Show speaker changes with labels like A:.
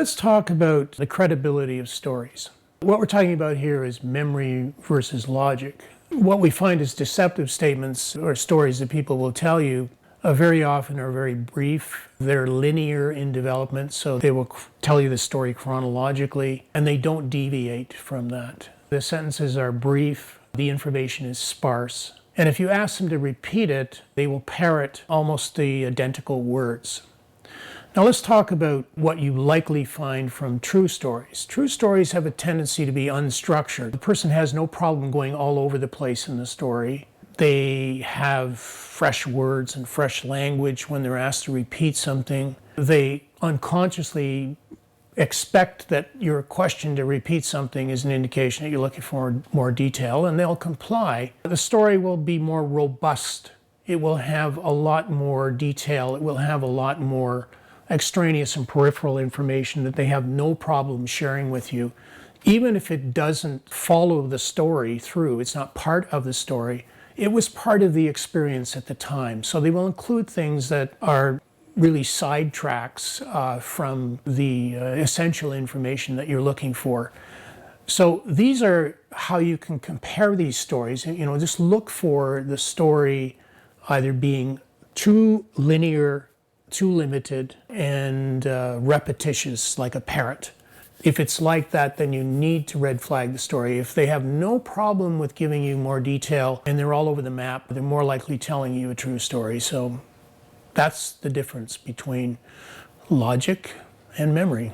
A: Let's talk about the credibility of stories. What we're talking about here is memory versus logic. What we find is deceptive statements or stories that people will tell you very often are very brief. They're linear in development, so they will tell you the story chronologically, and they don't deviate from that. The sentences are brief, the information is sparse, and if you ask them to repeat it, they will parrot almost the identical words. Now let's talk about what you likely find from true stories. True stories have a tendency to be unstructured. The person has no problem going all over the place in the story. They have fresh words and fresh language when they're asked to repeat something. They unconsciously expect that your question to repeat something is an indication that you're looking for more detail, and they'll comply. The story will be more robust. It will have a lot more detail. It will have a lot more extraneous and peripheral information that they have no problem sharing with you. Even if it doesn't follow the story through, it's not part of the story, it was part of the experience at the time. So they will include things that are really sidetracks from the essential information that you're looking for. So these are how you can compare these stories. Just look for the story either being too linear, too limited, and repetitious, like a parrot. If it's like that, then you need to red flag the story. If they have no problem with giving you more detail and they're all over the map, they're more likely telling you a true story. So that's the difference between logic and memory.